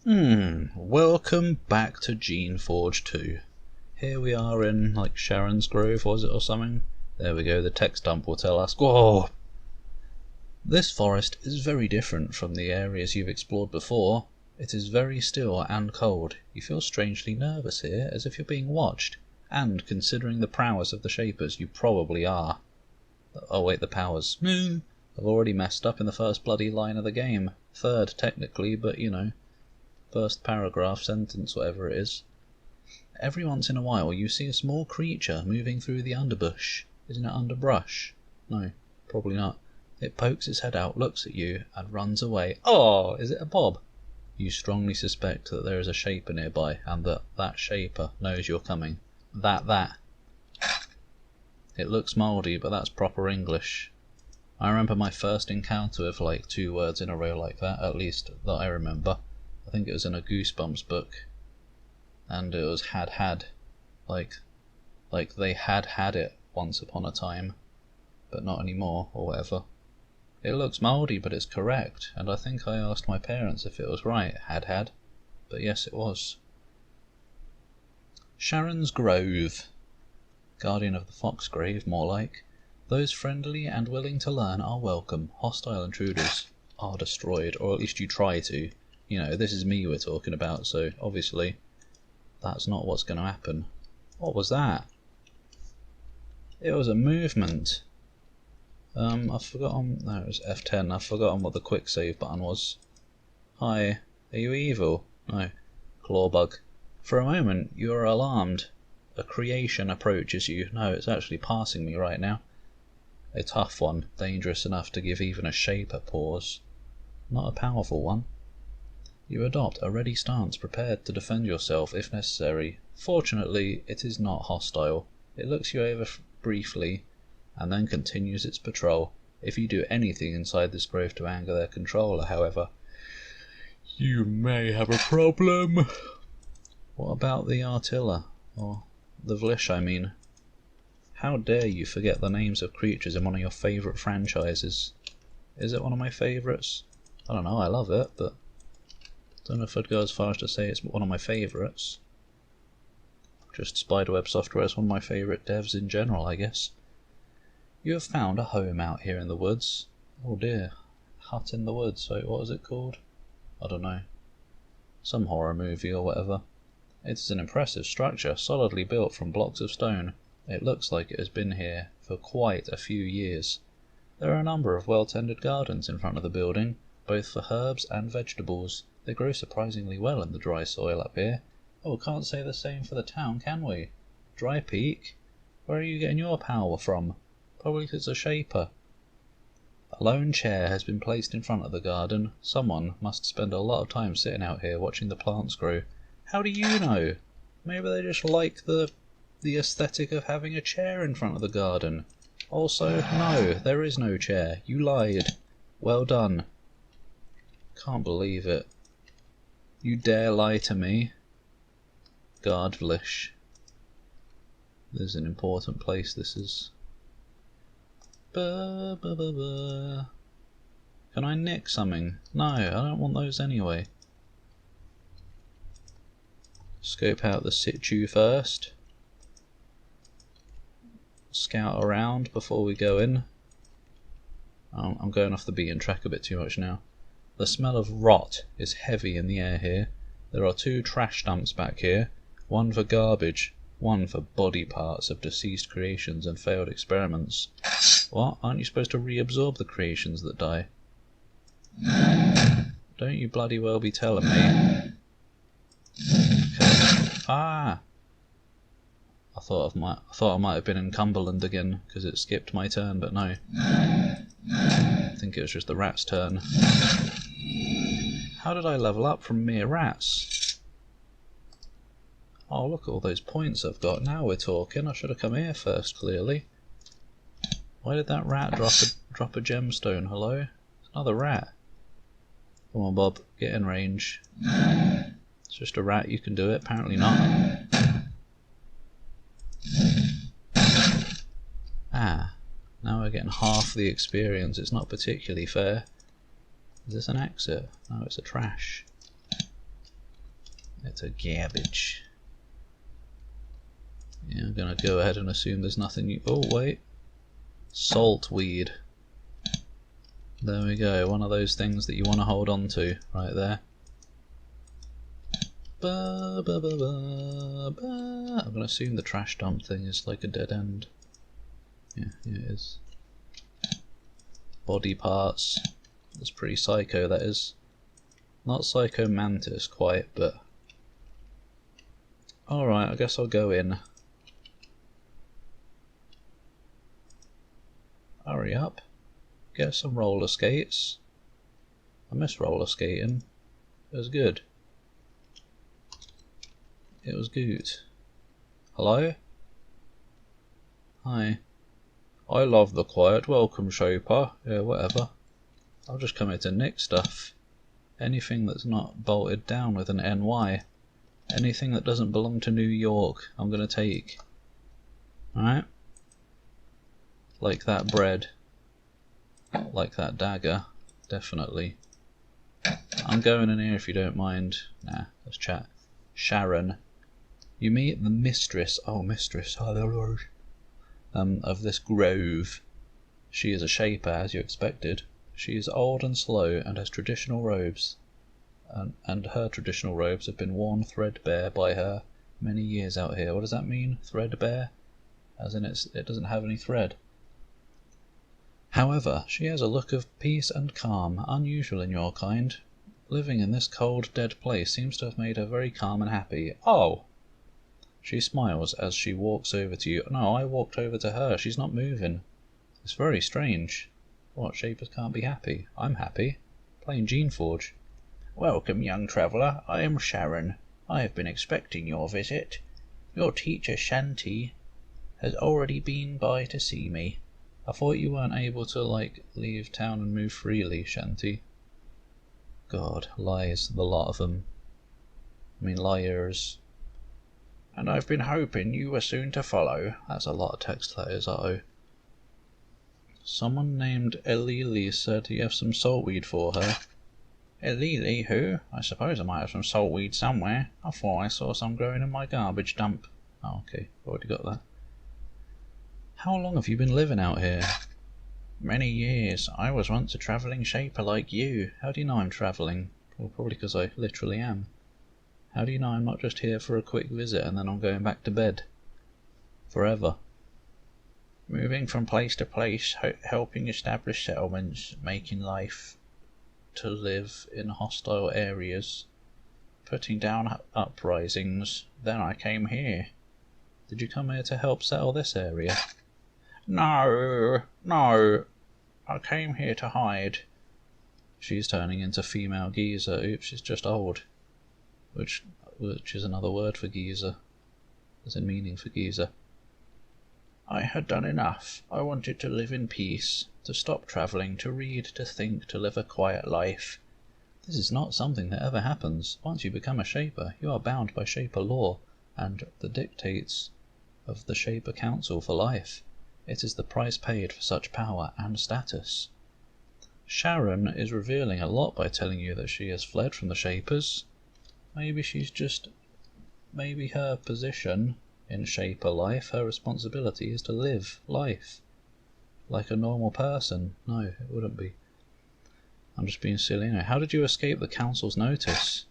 Welcome back to Geneforge 2. Here we are in, like, Sharon's Grove, was it, or something? There we go, the text dump will tell us. Whoa! This forest is very different from the areas you've explored before. It is very still and cold. You feel strangely nervous here, as if you're being watched. And, considering the prowess of the Shapers, you probably are. Oh wait, the powers. I've already messed up in the first bloody line of the game. Third, technically, but you know. First paragraph, sentence, whatever it is. Every once in a while you see a small creature moving through the underbush. Isn't it underbrush? No, probably not. It pokes its head out, looks at you, and runs away. Oh, is it a bob? You strongly suspect that there is a shaper nearby, and that shaper knows you're coming. That. It looks mouldy, but that's proper English. I remember my first encounter with like 2 words in a row like that, at least that I remember. I think it was in a Goosebumps book, and it was had, like they had it once upon a time, but not anymore, or whatever. It looks mouldy, but it's correct, and I think I asked my parents if it was right, had, but yes it was. Sharon's Grove. Guardian of the Foxgrave, more like. Those friendly and willing to learn are welcome. Hostile intruders are destroyed, or at least you try to. You know, this is me we're talking about, so obviously that's not what's going to happen. What was that? It was a movement. I've forgotten. No, it was F10. I've forgotten what the quick save button was. Hi, are you evil? No. Clawbug. For a moment you are alarmed. A creation approaches you. No, it's actually passing me right now. A tough one, dangerous enough to give even a shaper pause. Not a powerful one. You adopt a ready stance, prepared to defend yourself if necessary. Fortunately, it is not hostile. It looks you over briefly, and then continues its patrol. If you do anything inside this grove to anger their controller, however, you may have a problem. What about the Artilla? Or the Vlish, I mean. How dare you forget the names of creatures in one of your favourite franchises? Is it one of my favourites? I don't know, I love it, but don't know if I'd go as far as to say it's one of my favourites. Just Spiderweb Software is one of my favourite devs in general, I guess. You have found a home out here in the woods. Oh dear. Hut in the woods. Wait, what was it called? I don't know. Some horror movie or whatever. It is an impressive structure, solidly built from blocks of stone. It looks like it has been here for quite a few years. There are a number of well-tended gardens in front of the building, both for herbs and vegetables. They grow surprisingly well in the dry soil up here. Oh, can't say the same for the town, can we? Dry Peak? Where are you getting your power from? Probably it's a shaper. A lone chair has been placed in front of the garden. Someone must spend a lot of time sitting out here watching the plants grow. How do you know? Maybe they just like the aesthetic of having a chair in front of the garden. Also, no, there is no chair. You lied. Well done. Can't believe it. You dare lie to me? Guard Vlish. This is an important place, this is. Can I nick something? No, I don't want those anyway. Scope out the situ first. Scout around before we go in. Oh, I'm going off the beaten track a bit too much now. The smell of rot is heavy in the air here. There are 2 trash dumps back here. One for garbage, one for body parts of deceased creations and failed experiments. What? Aren't you supposed to reabsorb the creations that die? Don't you bloody well be telling me. Okay. Ah! I thought I might have been in Cumberland again, because it skipped my turn, but no. I think it was just the rat's turn. How did I level up from mere rats? Oh, look at all those points I've got. Now we're talking. I should have come here first, clearly. Why did that rat drop a gemstone? Hello? Another rat. Come on, Bob. Get in range. It's just a rat. You can do it. Apparently not. Ah. Now we're getting half the experience. It's not particularly fair. Is this an exit? No, it's a trash. It's a garbage. Yeah, I'm gonna go ahead and assume there's nothing you... Oh, wait. Saltweed. There we go, one of those things that you want to hold on to, right there. Ba, ba, ba, ba, ba. I'm gonna assume the trash dump thing is like a dead end. Yeah, it is. Body parts. That's pretty psycho, that is. Not Psycho Mantis quite, but... Alright, I guess I'll go in. Hurry up. Get some roller skates. I miss roller skating. It was good. It was good. Hello? Hi. I love the quiet. Welcome, Shaper. Yeah, whatever. I'll just come here to nick stuff. Anything that's not bolted down with an NY. Anything that doesn't belong to New York, I'm gonna take. Alright? Like that bread. Like that dagger. Definitely. I'm going in here if you don't mind. Nah, let's chat. Sharon. You meet the mistress. Oh, mistress. Of this grove. She is a shaper, as you expected. She is old and slow and has traditional robes. And her traditional robes have been worn threadbare by her many years out here. What does that mean? Threadbare? As in it doesn't have any thread. However, she has a look of peace and calm, unusual in your kind. Living in this cold, dead place seems to have made her very calm and happy. Oh! She smiles as she walks over to you. No, I walked over to her. She's not moving. It's very strange. What, Shapers can't be happy? I'm happy. Playing Geneforge. Welcome, young traveller. I am Sharon. I have been expecting your visit. Your teacher, Shanty, has already been by to see me. I thought you weren't able to, like, leave town and move freely, Shanty. God, lies, the lot of them. I mean, liars. And I've been hoping you were soon to follow. That's a lot of text, that is, uh-oh. Someone named Elili said you have some saltweed for her. Elili, who? I suppose I might have some saltweed somewhere. I thought I saw some growing in my garbage dump. Oh, okay, already got that. How long have you been living out here? Many years. I was once a travelling shaper like you. How do you know I'm travelling? Well, probably because I literally am. How do you know I'm not just here for a quick visit and then I'm going back to bed? Forever. Moving from place to place, helping establish settlements, making life to live in hostile areas, putting down uprisings. Then I came here. Did you come here to help settle this area? No, no. I came here to hide. She's turning into female geezer. Oops, she's just old. Which is another word for geezer. There's a meaning for geezer. I had done enough. I wanted to live in peace, to stop travelling, to read, to think, to live a quiet life. This is not something that ever happens. Once you become a shaper, you are bound by shaper law and the dictates of the Shaper Council for life. It is the price paid for such power and status. Sharon is revealing a lot by telling you that she has fled from the Shapers. Maybe her position in Shaper life, her responsibility is to live life like a normal person. No, it wouldn't be. I'm just being silly anyway. How did you escape the Council's notice?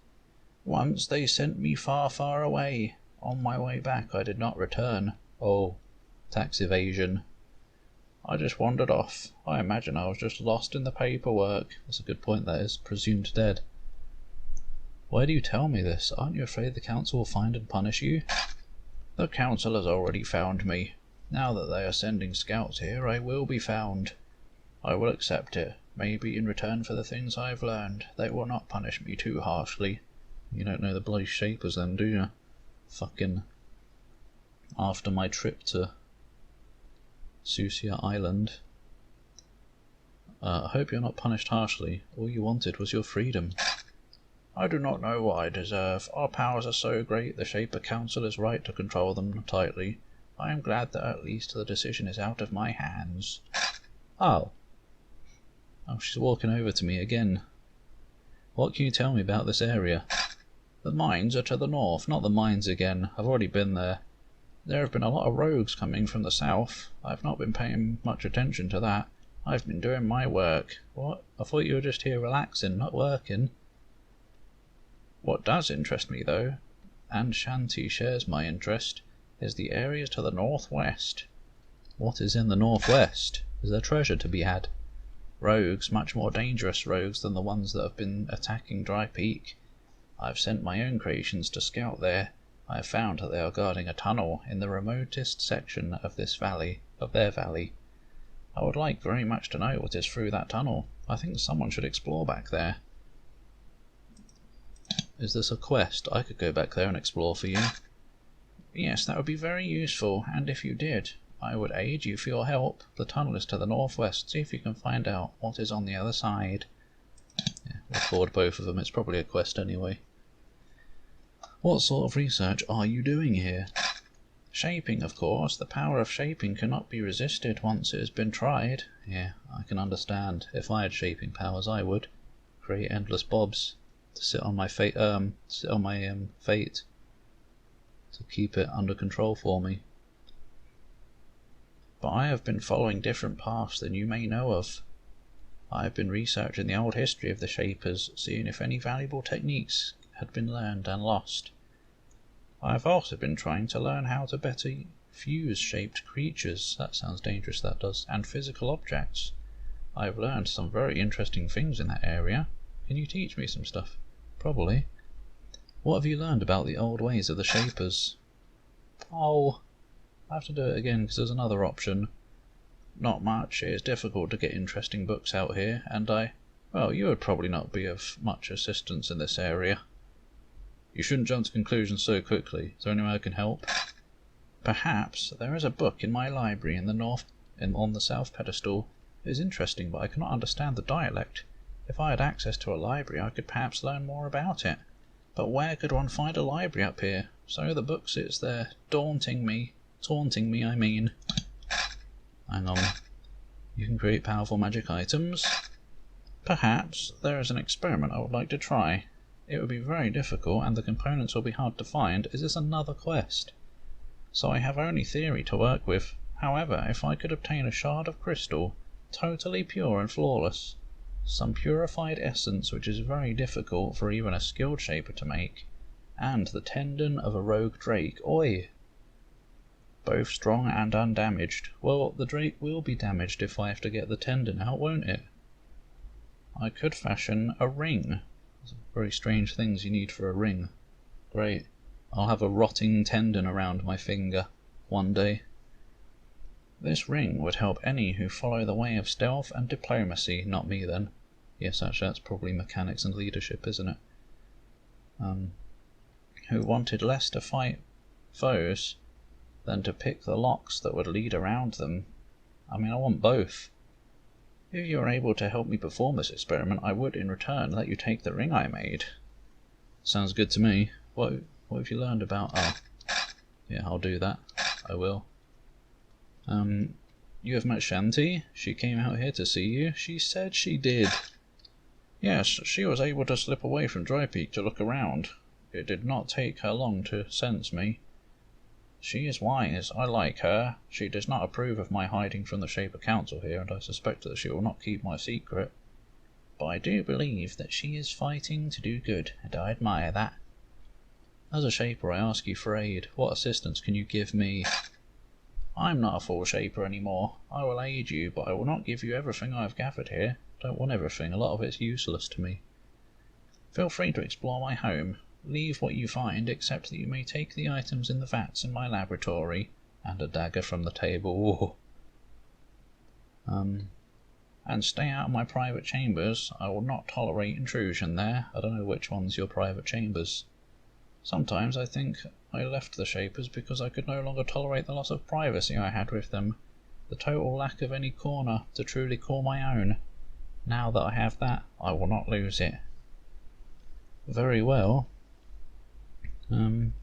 Once they sent me far, far away. On my way back I did not return. Oh, tax evasion. I just wandered off. I imagine I was just lost in the paperwork. That's a good point, that is. Presumed dead. Why do you tell me this? Aren't you afraid the Council will find and punish you? The Council has already found me. Now that they are sending scouts here, I will be found. I will accept it. Maybe in return for the things I've learned, they will not punish me too harshly. You don't know the bloody Shapers then, do you? Fucking... After my trip to Sucia Island. I hope you're not punished harshly. All you wanted was your freedom. I do not know what I deserve. Our powers are so great, the Shaper Council is right to control them tightly. I am glad that at least the decision is out of my hands. Oh. Oh, she's walking over to me again. What can you tell me about this area? The mines are to the north. Not the mines again. I've already been there. There have been a lot of rogues coming from the south. I've not been paying much attention to that. I've been doing my work. What? I thought you were just here relaxing, not working. What does interest me, though, and Shanty shares my interest, is the area to the northwest. What is in the northwest? Is there treasure to be had? Rogues, much more dangerous rogues than the ones that have been attacking Dry Peak. I've sent my own creations to scout there. I have found that they are guarding a tunnel in the remotest section of this valley, of their valley. I would like very much to know what is through that tunnel. I think someone should explore back there. Is this a quest? I could go back there and explore for you. Yes, that would be very useful, and if you did, I would aid you for your help. The tunnel is to the northwest. See if you can find out what is on the other side. Yeah, record both of them. It's probably a quest anyway. What sort of research are you doing here? Shaping, of course. The power of shaping cannot be resisted once it has been tried. Yeah, I can understand. If I had shaping powers, I would create endless bobs to sit on my fate. Fate to keep it under control for me. But I have been following different paths than you may know of. I have been researching the old history of the Shapers, seeing if any valuable techniques had been learned and lost. I have also been trying to learn how to better fuse shaped creatures, that sounds dangerous, that does, and physical objects. I have learned some very interesting things in that area. Can you teach me some stuff? Probably. What have you learned about the old ways of the Shapers? Oh, I have to do it again because there's another option. Not much. It is difficult to get interesting books out here, and well, you would probably not be of much assistance in this area. You shouldn't jump to conclusions so quickly. Is there any way I can help? Perhaps there is a book in my library in the north, on the south pedestal. It is interesting, but I cannot understand the dialect. If I had access to a library, I could perhaps learn more about it. But where could one find a library up here? So the book sits there, taunting me, I mean. Hang on. You can create powerful magic items. Perhaps there is an experiment I would like to try. It would be very difficult, and the components will be hard to find. Is this another quest? So I have only theory to work with. However, if I could obtain a shard of crystal, totally pure and flawless, some purified essence which is very difficult for even a skilled shaper to make, and the tendon of a rogue drake, oi! Both strong and undamaged. Well, the drake will be damaged if I have to get the tendon out, won't it? I could fashion a ring. There's very strange things you need for a ring. Great. I'll have a rotting tendon around my finger one day. This ring would help any who follow the way of stealth and diplomacy. Not me, then. Yes, actually, that's probably mechanics and leadership, isn't it? Who wanted less to fight foes than to pick the locks that would lead around them. I mean, I want both. If you are able to help me perform this experiment, I would, in return, let you take the ring I made. Sounds good to me. What have you learned about... Oh, yeah, I'll do that. I will. You have met Shanty? She came out here to see you? She said she did. Yes, she was able to slip away from Dry Peak to look around. It did not take her long to sense me. She is wise. I like her. She does not approve of my hiding from the Shaper Council here, and I suspect that she will not keep my secret. But I do believe that she is fighting to do good, and I admire that. As a Shaper, I ask you for aid. What assistance can you give me? I'm not a full Shaper anymore. I will aid you, but I will not give you everything I have gathered here. Don't want everything. A lot of it's useless to me. Feel free to explore my home. Leave what you find, except that you may take the items in the vats in my laboratory, and a dagger from the table. And stay out of my private chambers. I will not tolerate intrusion there. I don't know which one's your private chambers. Sometimes I think I left the Shapers because I could no longer tolerate the loss of privacy I had with them, the total lack of any corner to truly call my own. Now that I have that, I will not lose it. Very well. I'm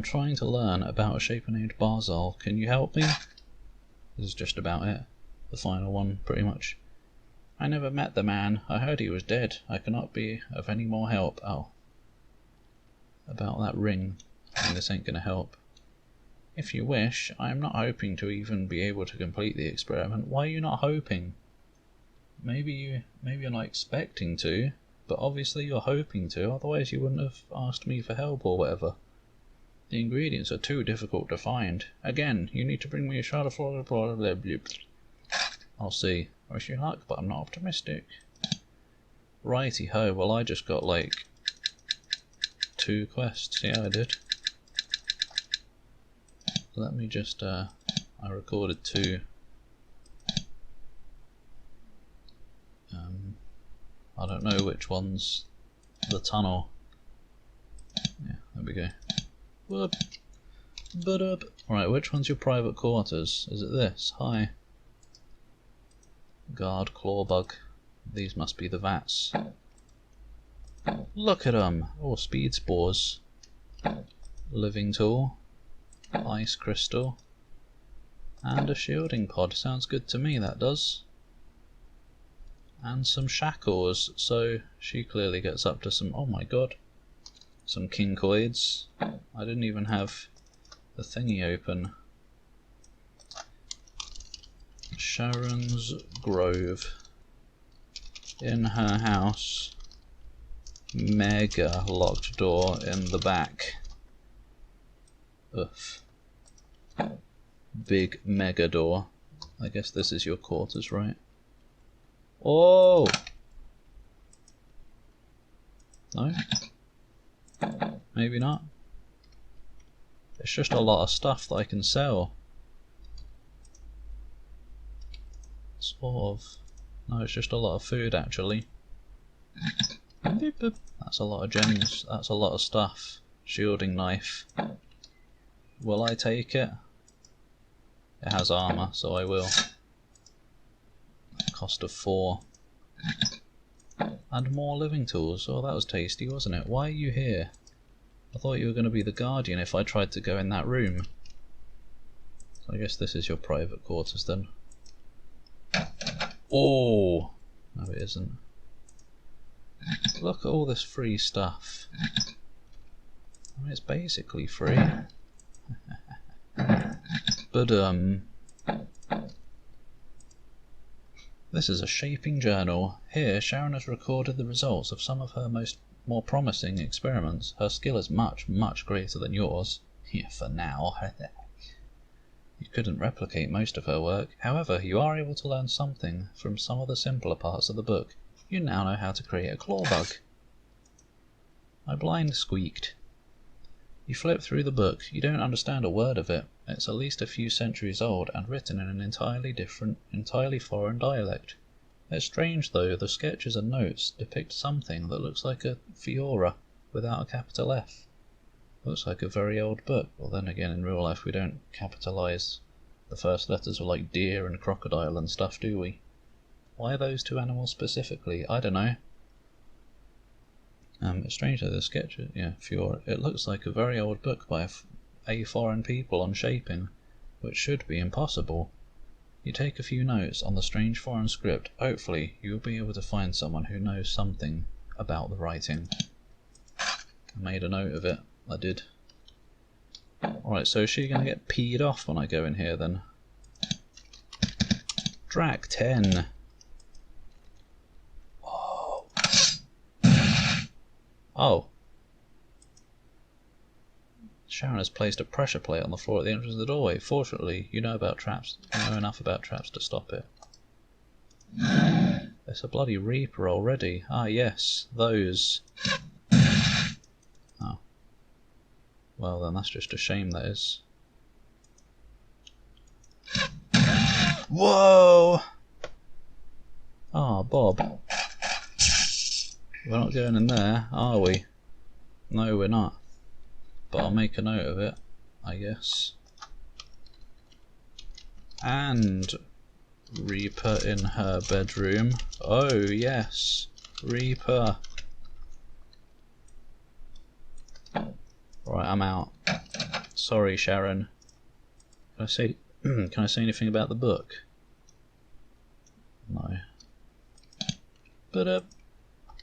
trying to learn about a Shaper named Barzal. Can you help me? This is just about it. The final one, pretty much. I never met the man. I heard he was dead. I cannot be of any more help. Oh. about that ring. I mean, this ain't going to help. If you wish, I am not hoping to even be able to complete the experiment. Why are you not hoping? Maybe you're not expecting to, but obviously you're hoping to, otherwise you wouldn't have asked me for help or whatever. The ingredients are too difficult to find. Again, you need to bring me a shard of flora. I'll see. I wish you luck, but I'm not optimistic. Righty ho, well I just got like 2 quests. Yeah, I did. Let me just, I recorded 2. I don't know which one's the tunnel. Yeah, there we go. Whoop. But right, which one's your private quarters? Is it this? Hi. Guard, clawbug. These must be the vats. Look at them! Oh, speed spores. Living tool. Ice crystal. And a shielding pod. Sounds good to me, that does. And some shackles, so she clearly gets up to some... oh my god. Some kinkoids. I didn't even have the thingy open. Sharon's Grove. In her house. Mega locked door in the back. Oof. Big mega door. I guess this is your quarters, right? Oh! No? Maybe not. It's just a lot of stuff that I can sell. Sort of. No, it's just a lot of food actually. That's a lot of gems. That's a lot of stuff. Shielding knife. Will I take it? It has armour, so I will. Cost of 4. And more living tools. Oh, that was tasty, wasn't it? Why are you here? I thought you were going to be the guardian if I tried to go in that room. So I guess this is your private quarters then. Oh! No, it isn't. Look at all this free stuff. I mean, it's basically free. But, this is a shaping journal. Here, Sharon has recorded the results of some of her more promising experiments. Her skill is much, much greater than yours. Yeah, for now. You couldn't replicate most of her work. However, you are able to learn something from some of the simpler parts of the book. You now know how to create a clawbug. My blind squeaked. You flip through the book. You don't understand a word of it. It's at least a few centuries old and written in an entirely different, entirely foreign dialect. It's strange though, the sketches and notes depict something that looks like a Fiora without a capital F. Looks like a very old book. Well, then again, in real life we don't capitalise the first letters of like deer and crocodile and stuff, do we? Why those 2 animals specifically? I don't know. It's strange that the sketch, yeah, Fiora. It looks like a very old book by a foreign people on shaping, which should be impossible. You take a few notes on the strange foreign script. Hopefully, you will be able to find someone who knows something about the writing. I made a note of it. I did. Alright, so is she going to get peed off when I go in here then? Drac 10. Whoa. Oh. Sharon has placed a pressure plate on the floor at the entrance of the doorway. Fortunately, you know about traps. You know enough about traps to stop it. There's a bloody Reaper already. Ah, yes, those. Oh. Well, then that's just a shame, that is. Whoa! Ah, Bob. We're not going in there, are we? No, we're not. But I'll make a note of it, I guess. And Reaper in her bedroom. Oh, yes. Reaper. Right, I'm out. Sorry, Sharon. Can I say anything about the book? No. But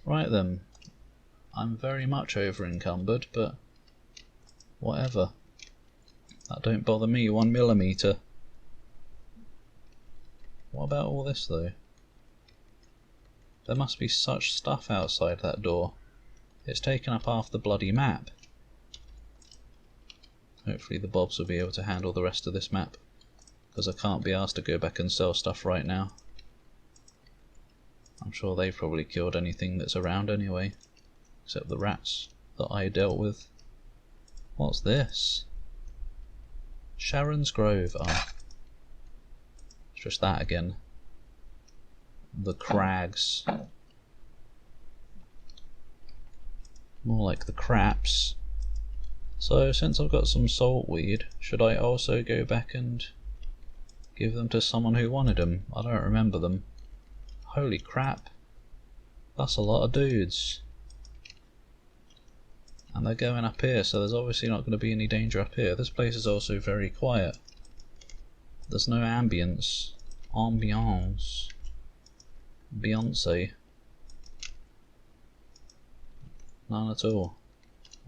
right then. I'm very much over encumbered, but Whatever. That don't bother me 1 millimetre. What about all this though? There must be such stuff outside that door. It's taken up half the bloody map. Hopefully the Bobs will be able to handle the rest of this map, because I can't be asked to go back and sell stuff right now. I'm sure they've probably killed anything that's around anyway, except the rats that I dealt with. What's this? Sharon's Grove. Ah, it's just that again. The crags. More like the craps. So since I've got some saltweed, should I also go back and give them to someone who wanted them? I don't remember them. Holy crap. That's a lot of dudes. And they're going up here, so there's obviously not going to be any danger up here. This place is also very quiet. There's no ambience. Ambiance. Beyonce. None at all.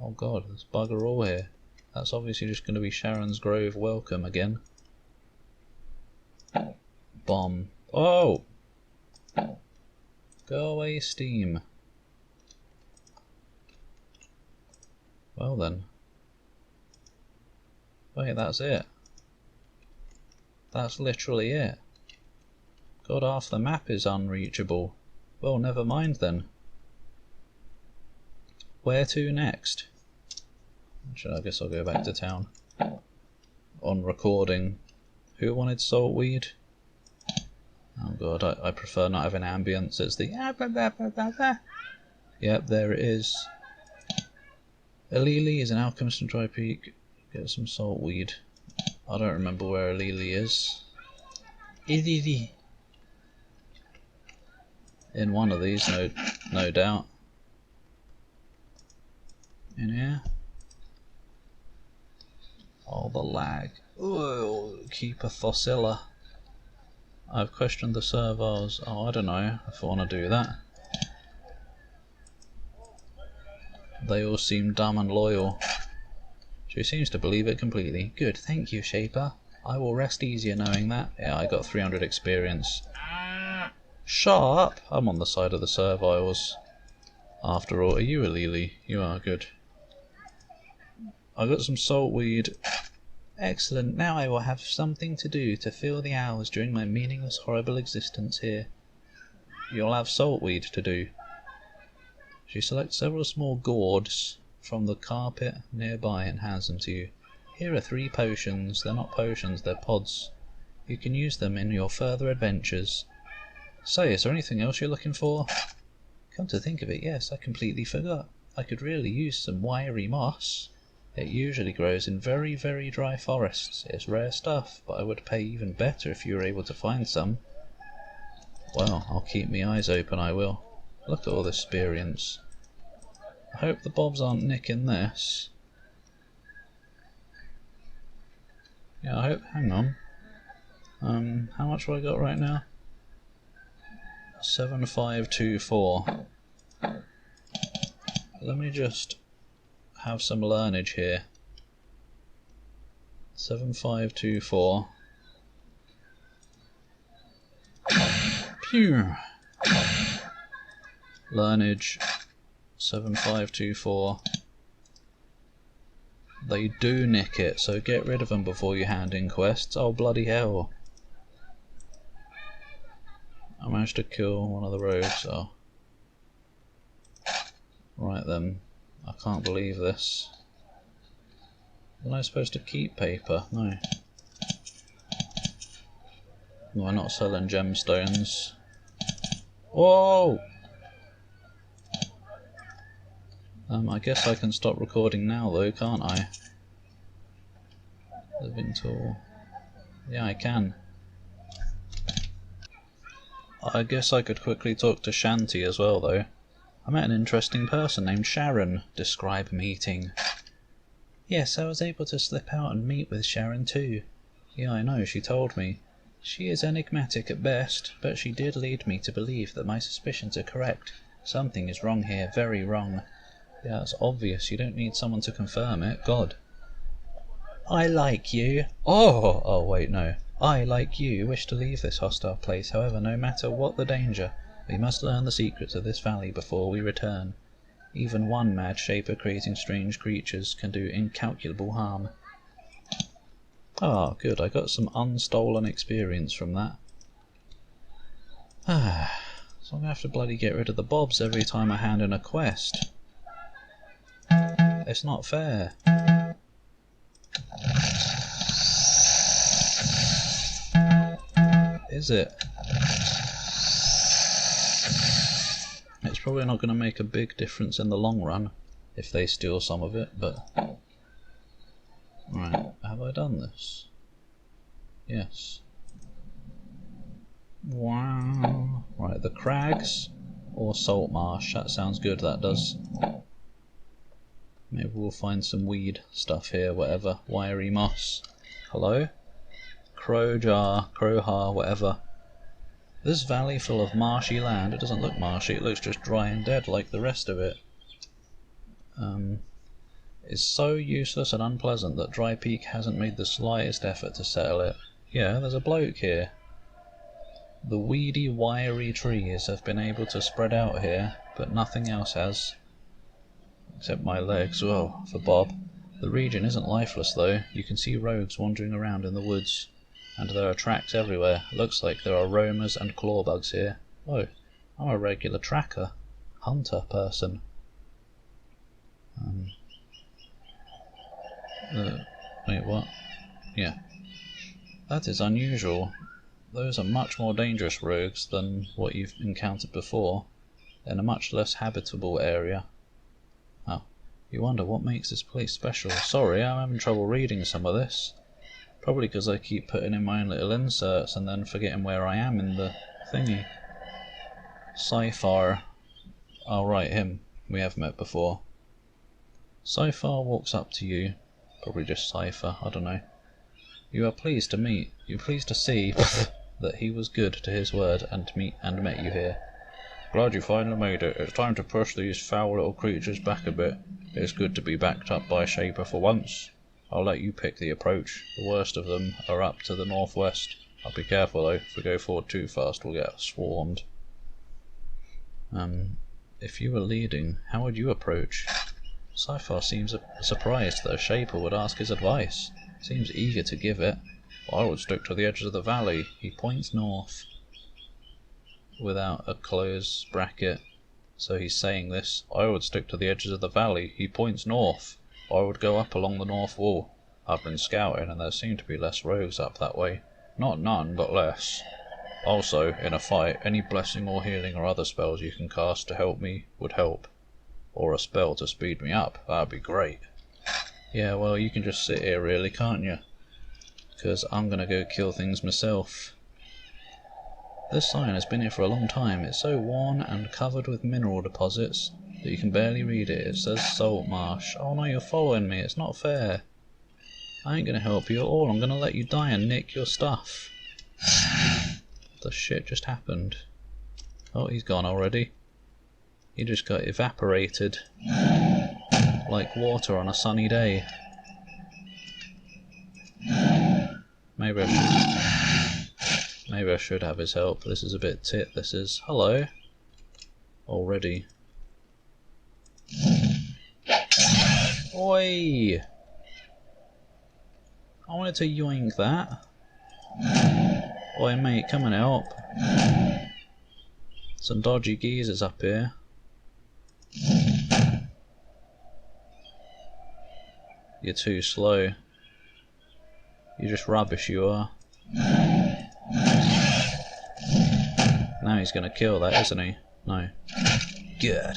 Oh god, there's bugger all here. That's obviously just going to be Sharon's Grove welcome again. Bomb. Oh! Go away, Steam. Well then. Wait, that's it. That's literally it. God, half the map is unreachable. Well, never mind then. Where to next? Actually, I guess I'll go back to town. On recording. Who wanted saltweed? Oh god, I prefer not having ambience. It's the Yep, there it is. Alili is an alchemist in Dry Peak. Get some saltweed. I don't remember where Alili is. Alili. In one of these, no doubt. In here. Oh, the lag. Oh, keep a Thosilla. I've questioned the servos. Oh, I don't know if I want to do that. They all seem dumb and loyal. She seems to believe it completely. Good, thank you, Shaper. I will rest easier knowing that. Yeah, I got 300 experience. Shut up! I'm on the side of the serviles. After all, are you a Lily? You are, good. I got some saltweed. Excellent, now I will have something to do to fill the hours during my meaningless, horrible existence here. You'll have saltweed to do. She selects several small gourds from the carpet nearby and hands them to you. Here are 3 potions. They're not potions, they're pods. You can use them in your further adventures. Say, is there anything else you're looking for? Come to think of it, yes, I completely forgot. I could really use some wiry moss. It usually grows in very, very dry forests. It's rare stuff, but I would pay even better if you were able to find some. Well, I'll keep my eyes open, I will. Look at all this experience. I hope the Bobs aren't nicking this. Yeah, I hope. Hang on. How much have I got right now? 7524. Let me just have some learnage here. 7524. Pew! Learnage 7524. They do nick it, so get rid of them before you hand in quests. Oh bloody hell. I managed to kill one of the rogues, oh. Right then. I can't believe this. Am I supposed to keep paper? No. No, I'm not selling gemstones. Whoa! I guess I can stop recording now though, can't I? Living tool. Yeah, I can. I guess I could quickly talk to Shanty as well though. I met an interesting person named Sharon. Describe meeting. Yes, I was able to slip out and meet with Sharon too. Yeah, I know, she told me. She is enigmatic at best, but she did lead me to believe that my suspicions are correct. Something is wrong here, very wrong. Yeah, it's obvious, you don't need someone to confirm it, God. I, like you. Oh, wait, no. I, like you, wish to leave this hostile place. However, no matter what the danger, we must learn the secrets of this valley before we return. Even one mad shaper creating strange creatures can do incalculable harm. Ah, good. I got some unstolen experience from that. So I'm going to have to bloody get rid of the bobs every time I hand in a quest. It's not fair. Is it? It's probably not going to make a big difference in the long run if they steal some of it, but... Right, have I done this? Yes. Wow. Right, the crags or salt marsh. That sounds good, that does. Maybe we'll find some weed stuff here, whatever. Wiry moss. Hello? Crow jar, crowhar, whatever. This valley full of marshy land, it doesn't look marshy, it looks just dry and dead like the rest of it. Is so useless and unpleasant that Dry Peak hasn't made the slightest effort to settle it. Yeah, there's a bloke here. The weedy, wiry trees have been able to spread out here, but nothing else has. Except my legs, well, for Bob. The region isn't lifeless though, you can see rogues wandering around in the woods. And there are tracks everywhere. Looks like there are roamers and clawbugs here. Oh, I'm a regular tracker. Hunter person. Wait, what? Yeah. That is unusual. Those are much more dangerous rogues than what you've encountered before, in a much less habitable area. Oh, you wonder what makes this place special. Sorry, I'm having trouble reading some of this. Probably because I keep putting in my own little inserts and then forgetting where I am in the thingy. Cyphar. Oh right, him. We have met before. Cyphar walks up to you. Probably just Cypher, I don't know. You are pleased to meet. You're pleased to see that he was good to his word and met you here. Glad you finally made it. It's time to push these foul little creatures back a bit. It's good to be backed up by a shaper for once. I'll let you pick the approach. The worst of them are up to the northwest. I'll be careful though, if we go forward too fast we'll get swarmed. If you were leading, how would you approach? Cyphar seems surprised that a shaper would ask his advice. Seems eager to give it. I would stick to the edges of the valley. He points north without a close bracket. So he's saying this. I would stick to the edges of the valley. He points north. I would go up along the north wall. I've been scouting and there seem to be less rogues up that way. Not none, but less. Also, in a fight, any blessing or healing or other spells you can cast to help me would help. Or a spell to speed me up. That'd be great. Yeah, well, you can just sit here really, can't you? Because I'm gonna go kill things myself. This sign has been here for a long time. It's so worn and covered with mineral deposits that you can barely read it. It says Salt Marsh. Oh no, you're following me. It's not fair. I ain't gonna help you at all. I'm gonna let you die and nick your stuff. What the shit just happened? Oh, he's gone already. He just got evaporated like water on a sunny day. Maybe I should have his help. This is a bit tit, this is. Hello. Already. Oi! I wanted to yoink that. Oi mate, come and help. Some dodgy geezers up here. You're too slow. You're just rubbish, you are. Now he's gonna kill that, isn't he? No. Good.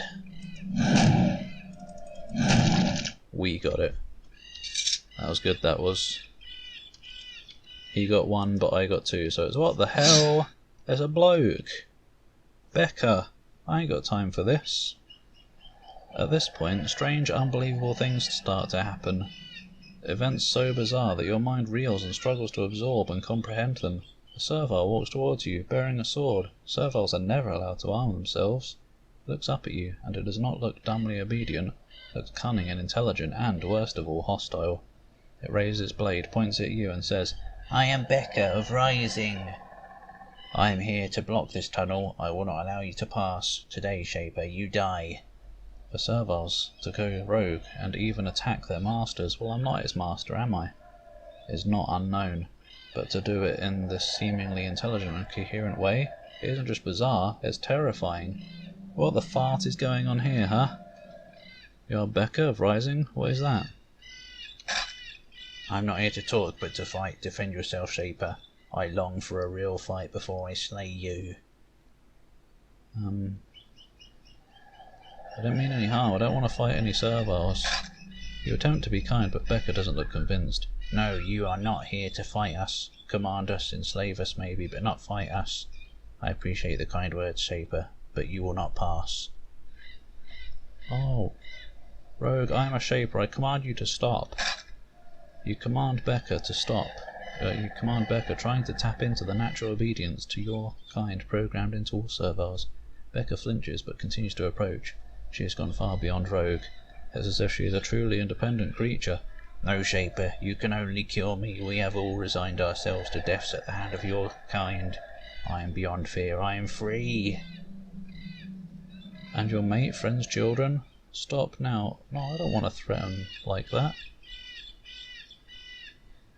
We got it. That was good, that was. He got one, but I got two, so it's what the hell? There's a bloke. Becca, I ain't got time for this. At this point, strange, unbelievable things start to happen. Events so bizarre that your mind reels and struggles to absorb and comprehend them. A servile walks towards you, bearing a sword. Serviles are never allowed to arm themselves. It looks up at you, and it does not look dumbly obedient. It looks cunning and intelligent, and, worst of all, hostile. It raises its blade, points at you and says, I am Becca of Rising. I am here to block this tunnel. I will not allow you to pass. Today, Shaper, you die. For serviles to go rogue and even attack their masters, well, I'm not his master, am I? Is not unknown, but to do it in this seemingly intelligent and coherent way, it isn't just bizarre, it's terrifying. What the fart is going on here, huh? You're Becca of Rising? What is that? I'm not here to talk, but to fight. Defend yourself, Shaper. I long for a real fight before I slay you. I don't mean any harm, I don't want to fight any serviles. You attempt to be kind, but Becca doesn't look convinced. No, you are not here to fight us. Command us, enslave us maybe, but not fight us. I appreciate the kind words, Shaper, but you will not pass. Oh, Rogue, I am a Shaper, I command you to stop. You command Becca to stop. You command Becca trying to tap into the natural obedience to your kind programmed into all serviles. Becca flinches but continues to approach. She has gone far beyond Rogue. It's as if she is a truly independent creature. No, Shaper, you can only kill me. We have all resigned ourselves to deaths at the hand of your kind. I am beyond fear. I am free. And your mate, friends, children? Stop now. No, I don't want to threaten like that.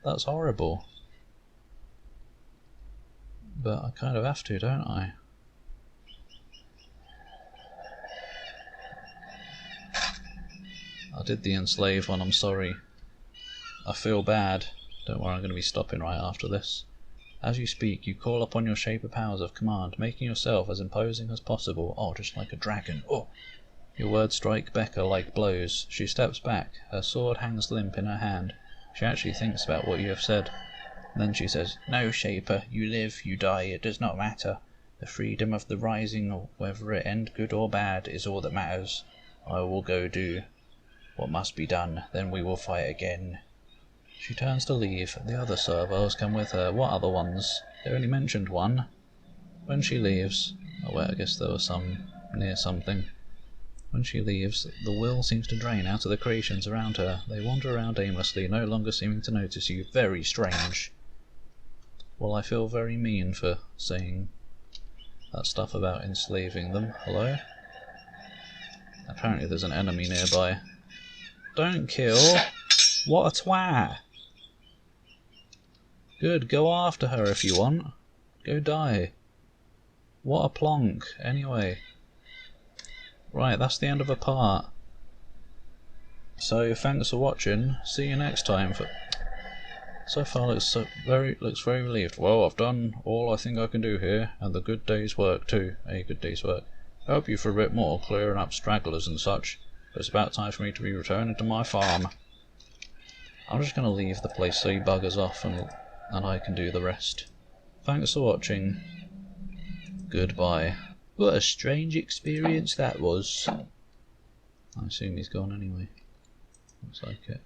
That's horrible. But I kind of have to, don't I? I did the enslave one, I'm sorry. I feel bad. Don't worry, I'm going to be stopping right after this. As you speak, you call upon your Shaper powers of command, making yourself as imposing as possible. Oh, just like a dragon. Oh! Your words strike Becca like blows. She steps back. Her sword hangs limp in her hand. She actually thinks about what you have said. Then she says, No, Shaper, you live, you die, it does not matter. The freedom of the Rising, whether it end good or bad, is all that matters. I will go do what must be done, then we will fight again. She turns to leave. The other serviles come with her. What other ones? They only mentioned one. When she leaves... Oh wait, I guess there was some near something. When she leaves, the will seems to drain out of the creations around her. They wander around aimlessly, no longer seeming to notice you. Very strange. Well, I feel very mean for saying that stuff about enslaving them. Hello? Apparently there's an enemy nearby. Don't kill! What a twat! Good, go after her if you want. Go die. What a plonk, anyway. Right, that's the end of a part. So, thanks for watching. See you next time. So far, looks very relieved. Well, I've done all I think I can do here, and the good day's work too. A good day's work. Help you for a bit more, clearing up stragglers and such. But it's about time for me to be returning to my farm. I'm just going to leave the place so he buggers off and I can do the rest. Thanks for watching. Goodbye. What a strange experience that was. I assume he's gone anyway. Looks like it.